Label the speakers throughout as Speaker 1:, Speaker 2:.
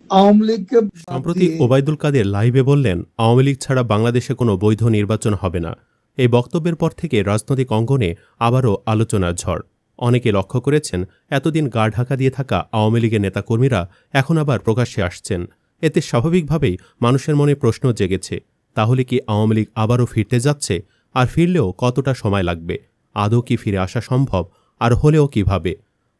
Speaker 1: আওয়ামী লীগকে বাদ
Speaker 2: সম্প্রতি
Speaker 1: দিয়ে
Speaker 2: ওবায়দুল কাদের লাইভে বললেন, আওয়ামী লীগ ছাড়া বাংলাদেশে কোনো বৈধ নির্বাচন হবে না। এই বক্তব্যের পর থেকে রাজনৈতিক অঙ্গনে আবারও আলোচনার ঝড়। অনেকে লক্ষ্য করেছেন, এতদিন গা ঢাকা দিয়ে থাকা আওয়ামী লীগের নেতাকর্মীরা এখন আবার প্রকাশ্যে আসছেন। এতে স্বাভাবিকভাবেই মানুষের মনে প্রশ্ন জেগেছে, তাহলে কি আওয়ামী লীগ আবারও ফিরতে যাচ্ছে? আর ফিরলেও কতটা সময় লাগবে? আদৌ কি ফিরে আসা সম্ভব? আর হলেও কিভাবে?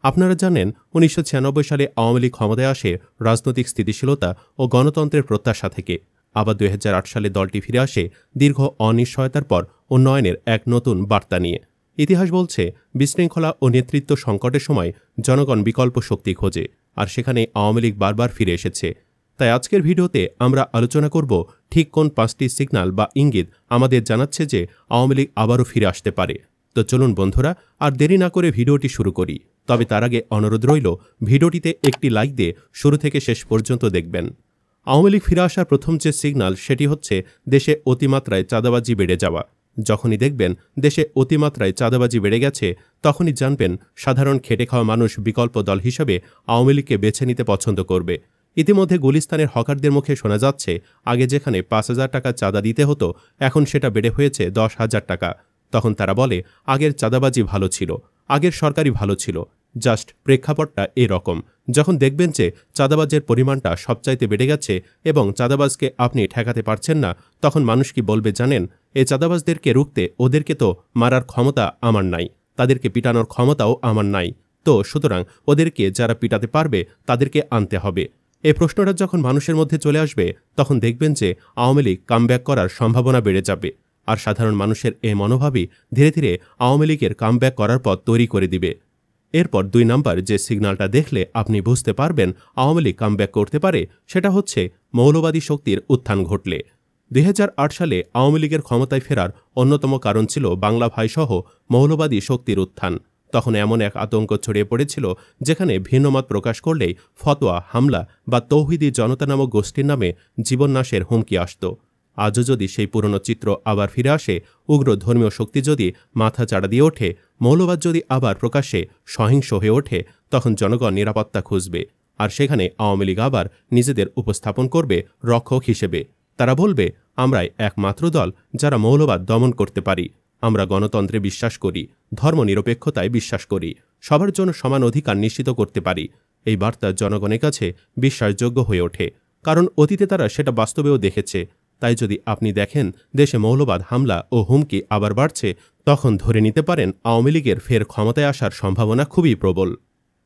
Speaker 2: আপনারা জানেন, ১৯৯৬ সালে আওয়ামী লীগ ক্ষমতায় আসে রাজনৈতিক স্থিতিশীলতা ও গণতন্ত্রের প্রত্যাশা থেকে। আবার ২০০৮ সালে দলটি ফিরে আসে দীর্ঘ অনিশ্চয়তার পর উন্নয়নের এক নতুন বার্তা নিয়ে। ইতিহাস বলছে, বিশৃঙ্খলা ও নেতৃত্ব সংকটের সময় জনগণ বিকল্প শক্তি খোঁজে, আর সেখানে আওয়ামী লীগ বারবার ফিরে এসেছে। তাই আজকের ভিডিওতে আমরা আলোচনা করব ঠিক কোন ৫টি সিগন্যাল বা ইঙ্গিত আমাদের জানাচ্ছে যে আওয়ামী লীগ আবারও ফিরে আসতে পারে। তো চলুন বন্ধুরা, আর দেরি না করে ভিডিওটি শুরু করি। তবে তার আগে অনুরোধ রইল, ভিডিওটিতে একটি লাইক দিয়ে শুরু থেকে শেষ পর্যন্ত দেখবেন। আওয়ামী লীগ ফিরে আসার প্রথম যে সিগন্যাল, সেটি হচ্ছে দেশে অতিমাত্রায় চাঁদাবাজি বেড়ে যাওয়া। যখনই দেখবেন দেশে অতিমাত্রায় চাঁদাবাজি বেড়ে গেছে, তখনই জানবেন সাধারণ খেটে খাওয়া মানুষ বিকল্প দল হিসেবে আওয়ামী লীগকে বেছে নিতে পছন্দ করবে। ইতিমধ্যে গুলিস্তানের হকারদের মুখে শোনা যাচ্ছে, আগে যেখানে ৫,০০০ টাকা চাঁদা দিতে হতো, এখন সেটা বেড়ে হয়েছে ১০,০০০ টাকা। তখন তারা বলে, আগের চাঁদাবাজি ভালো ছিল, আগের সরকারই ভালো ছিল। জাস্ট প্রেক্ষাপটটা এরকম। যখন দেখবেন যে চাঁদাবাজের পরিমাণটা সবচাইতে বেড়ে গেছে এবং চাঁদাবাজকে আপনি ঠেকাতে পারছেন না, তখন মানুষ কি বলবে জানেন? এই চাঁদাবাজদেরকে রুখতে ওদেরকে তো মারার ক্ষমতা আমার নাই, তাদেরকে পিটানোর ক্ষমতাও আমার নাই। তো সুতরাং ওদেরকে যারা পিটাতে পারবে তাদেরকে আনতে হবে। এই প্রশ্নটা যখন মানুষের মধ্যে চলে আসবে, তখন দেখবেন যে আওয়ামী লীগ কামব্যাক করার সম্ভাবনা বেড়ে যাবে। আর সাধারণ মানুষের এই মনোভাবই ধীরে ধীরে আওয়ামী লীগের কামব্যাক করার পথ তৈরি করে দিবে। এরপর ২ নাম্বার যে সিগন্যালটা দেখলে আপনি বুঝতে পারবেন আওয়ামী লীগ কামব্যাক করতে পারে, সেটা হচ্ছে মৌলবাদী শক্তির উত্থান ঘটলে। ২০০৮ সালে আওয়ামী লীগের ক্ষমতায় ফেরার অন্যতম কারণ ছিল বাংলা ভাইসহ মৌলবাদী শক্তির উত্থান। তখন এমন এক আতঙ্ক ছড়িয়ে পড়েছিল, যেখানে ভিন্নমত প্রকাশ করলেই ফতোয়া, হামলা বা তৌহিদি জনতা নামক গোষ্ঠীর নামে জীবননাশের হুমকি আসত। আজও যদি সেই পুরনো চিত্র আবার ফিরে আসে, উগ্র ধর্মীয় শক্তি যদি মাথা চাড়া দিয়ে ওঠে, মৌলবাদ যদি আবার প্রকাশ্যে সহিংস হয়ে ওঠে, তখন জনগণ নিরাপত্তা খুঁজবে। আর সেখানে আওয়ামী লীগ আবার নিজেদের উপস্থাপন করবে রক্ষক হিসেবে। তারা বলবে, আমরাই একমাত্র দল যারা মৌলবাদ দমন করতে পারি। আমরা গণতন্ত্রে বিশ্বাস করি, ধর্মনিরপেক্ষতায় বিশ্বাস করি, সবার জন্য সমান অধিকার নিশ্চিত করতে পারি। এই বার্তা জনগণের কাছে বিশ্বাসযোগ্য হয়ে ওঠে, কারণ অতীতে তারা সেটা বাস্তবেও দেখেছে। তাই যদি আপনি দেখেন দেশে মৌলবাদ হামলা ও হুমকি আবার বাড়ছে, তখন ধরে নিতে পারেন আওয়ামী লীগের ফের ক্ষমতায় আসার সম্ভাবনা খুবই প্রবল।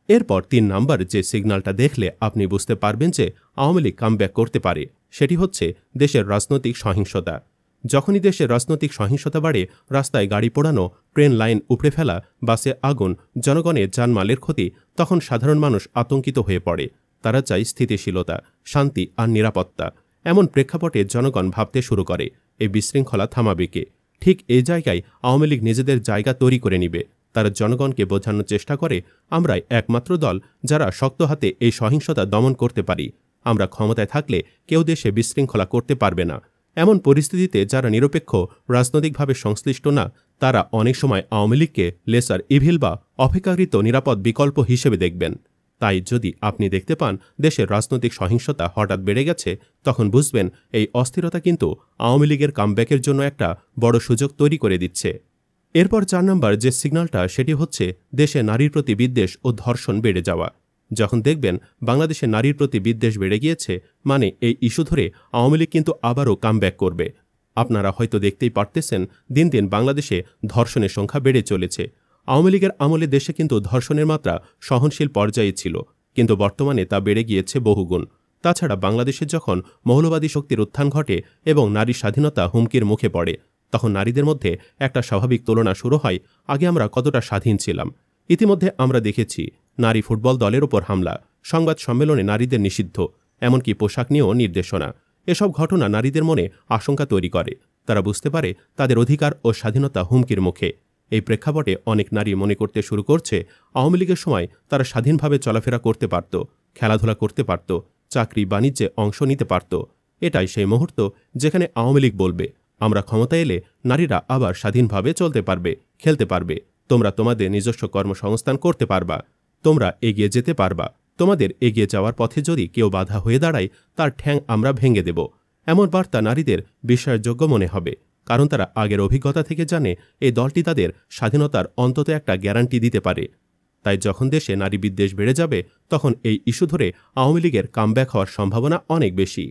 Speaker 2: এরপর ৩ নাম্বার যে সিগন্যালটা দেখলে আপনি বুঝতে পারবেন যে আওয়ামী লীগ কামব্যাক করতে পারে, সেটি হচ্ছে দেশের রাজনৈতিক সহিংসতা। যখনই দেশের রাজনৈতিক সহিংসতা বাড়ে, রাস্তায় গাড়ি পোড়ানো, ট্রেন লাইন উপড়ে ফেলা, বাসে আগুন, জনগণের জানমালের ক্ষতি, তখন সাধারণ মানুষ আতঙ্কিত হয়ে পড়ে। তারা চায় স্থিতিশীলতা, শান্তি আর নিরাপত্তা। এমন প্রেক্ষাপটে জনগণ ভাবতে শুরু করে, এই বিশৃঙ্খলা থামাবে কে? ঠিক এই জায়গায় আওয়ামী লীগ নিজেদের জায়গা তৈরি করে নিবে। তারা জনগণকে বোঝানোর চেষ্টা করে, আমরাই একমাত্র দল যারা শক্ত হাতে এই সহিংসতা দমন করতে পারি। আমরা ক্ষমতায় থাকলে কেউ দেশে বিশৃঙ্খলা করতে পারবে না। এমন পরিস্থিতিতে যারা নিরপেক্ষ, রাজনৈতিকভাবে সংশ্লিষ্ট না, তারা অনেক সময় আওয়ামী লীগকে লেসার ইভিল বা অপেক্ষাকৃত নিরাপদ বিকল্প হিসেবে দেখবেন। তাই যদি আপনি দেখতে পান দেশের রাজনৈতিক সহিংসতা হঠাৎ বেড়ে গেছে, তখন বুঝবেন এই অস্থিরতা কিন্তু আওয়ামী লীগের কামব্যাকের জন্য একটা বড় সুযোগ তৈরি করে দিচ্ছে। এরপর ৪ নম্বর যে সিগন্যালটা, সেটি হচ্ছে দেশে নারীর প্রতি বিদ্বেষ ও ধর্ষণ বেড়ে যাওয়া। যখন দেখবেন বাংলাদেশে নারীর প্রতি বিদ্বেষ বেড়ে গিয়েছে, মানে এই ইস্যু ধরে আওয়ামী লীগ কিন্তু আবারও কামব্যাক করবে। আপনারা হয়তো দেখতেই পারতেছেন, দিন দিন বাংলাদেশে ধর্ষণের সংখ্যা বেড়ে চলেছে। আওয়ামী লীগের আমলে দেশে কিন্তু ধর্ষণের মাত্রা সহনশীল পর্যায়ে ছিল, কিন্তু বর্তমানে তা বেড়ে গিয়েছে বহুগুণ। তাছাড়া বাংলাদেশে যখন মৌলবাদী শক্তির উত্থান ঘটে এবং নারী স্বাধীনতা হুমকির মুখে পড়ে, তখন নারীদের মধ্যে একটা স্বাভাবিক তুলনা শুরু হয়, আগে আমরা কতটা স্বাধীন ছিলাম। ইতিমধ্যে আমরা দেখেছি নারী ফুটবল দলের ওপর হামলা, সংবাদ সম্মেলনে নারীদের নিষিদ্ধ, এমনকি পোশাক নিয়েও নির্দেশনা। এসব ঘটনা নারীদের মনে আশঙ্কা তৈরি করে। তারা বুঝতে পারে তাদের অধিকার ও স্বাধীনতা হুমকির মুখে। এই প্রেক্ষাপটে অনেক নারী মনে করতে শুরু করছে, আওয়ামী লীগের সময় তারা স্বাধীনভাবে চলাফেরা করতে পারত, খেলাধুলা করতে পারত, চাকরি বাণিজ্যে অংশ নিতে পারত। এটাই সেই মুহূর্ত যেখানে আওয়ামী লীগ বলবে, আমরা ক্ষমতায় এলে নারীরা আবার স্বাধীনভাবে চলতে পারবে, খেলতে পারবে, তোমরা তোমাদের নিজস্ব কর্মসংস্থান করতে পারবা, তোমরা এগিয়ে যেতে পারবা, তোমাদের এগিয়ে যাওয়ার পথে যদি কেউ বাধা হয়ে দাঁড়ায় তার ঠ্যাং আমরা ভেঙে দেব। এমন বার্তা নারীদের বিশ্বাসযোগ্য মনে হবে, কারণ তারা আগের অভিজ্ঞতা থেকে জানে এই দলটি তাদের স্বাধীনতার অন্তত একটা গ্যারান্টি দিতে পারে। তাই যখন দেশে নারী বিদ্বেষ বেড়ে যাবে তখন এই ইস্যু ধরে আওয়ামী লীগের কামব্যাক হওয়ার সম্ভাবনা অনেক বেশি।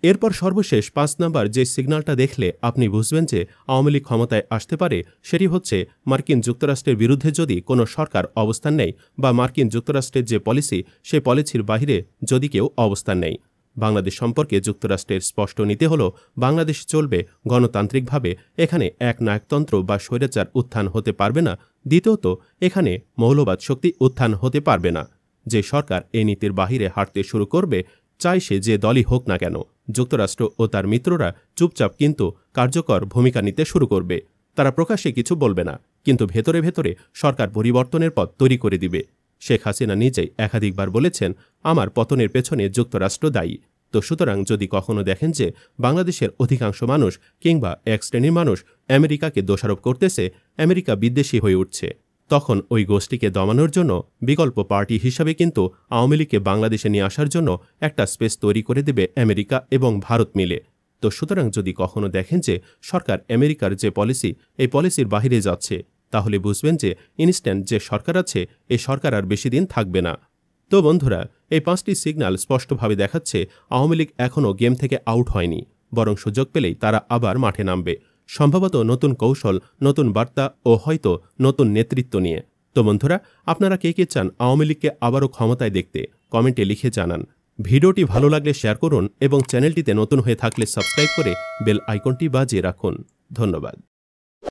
Speaker 2: এরপর সর্বশেষ 5 নম্বর যে সিগন্যালটা দেখলে আপনি বুঝবেন যে আওয়ামী লীগ ক্ষমতায় আসতে পারে সেটি হচ্ছে মার্কিন যুক্তরাষ্ট্রের বিরুদ্ধে যদি কোনো সরকার অবস্থান নেয় বা মার্কিন যুক্তরাষ্ট্রের যে পলিসি সেই পলিসির বাইরে যদি কেউ অবস্থান নেয়। বাংলাদেশ সম্পর্কে যুক্তরাষ্ট্রের স্পষ্ট নীতি হল বাংলাদেশ চলবে গণতান্ত্রিকভাবে, এখানে এক নায়কতন্ত্র বা স্বৈরাচার উত্থান হতে পারবে না। দ্বিতীয়ত, এখানে মৌলবাদ শক্তি উত্থান হতে পারবে না। যে সরকার এই নীতির বাহিরে হাঁটতে শুরু করবে, চাই সে যে দলই হোক না কেন, যুক্তরাষ্ট্র ও তার মিত্ররা চুপচাপ কিন্তু কার্যকর ভূমিকা নিতে শুরু করবে। তারা প্রকাশ্যে কিছু বলবে না, কিন্তু ভেতরে ভেতরে সরকার পরিবর্তনের পথ তৈরি করে দিবে। শেখ হাসিনা নিজেই একাধিকবার বলেছেন, আমার পতনের পেছনে যুক্তরাষ্ট্র দায়ী। তো সুতরাং যদি কখনো দেখেন যে বাংলাদেশের অধিকাংশ মানুষ কিংবা এক শ্রেণীর মানুষ আমেরিকাকে দোষারোপ করতেছে, আমেরিকা বিদ্বেষী হয়ে উঠছে, তখন ওই গোষ্ঠীকে দমানোর জন্য বিকল্প পার্টি হিসাবে কিন্তু আওয়ামী লীগকে বাংলাদেশে নিয়ে আসার জন্য একটা স্পেস তৈরি করে দেবে আমেরিকা এবং ভারত মিলে। তো সুতরাং যদি কখনো দেখেন যে সরকার আমেরিকার যে পলিসি এই পলিসির বাইরে যাচ্ছে, তাহলে বুঝবেন যে ইনস্ট্যান্ট যে সরকার আছে এই সরকার আর বেশি দিন থাকবে না। তো বন্ধুরা, এই 5টি সিগন্যাল স্পষ্টভাবে দেখাচ্ছে আওয়ামী লীগ এখনও গেম থেকে আউট হয়নি, বরং সুযোগ পেলেই তারা আবার মাঠে নামবে, সম্ভবত নতুন কৌশল, নতুন বার্তা ও হয়তো নতুন নেতৃত্ব নিয়ে। তো বন্ধুরা, আপনারা কে কে চান আওয়ামী লীগকে আবারও ক্ষমতায় দেখতে কমেন্টে লিখে জানান। ভিডিওটি ভালো লাগলে শেয়ার করুন এবং চ্যানেলটিতে নতুন হয়ে থাকলে সাবস্ক্রাইব করে বেল আইকনটি বাজিয়ে রাখুন। ধন্যবাদ।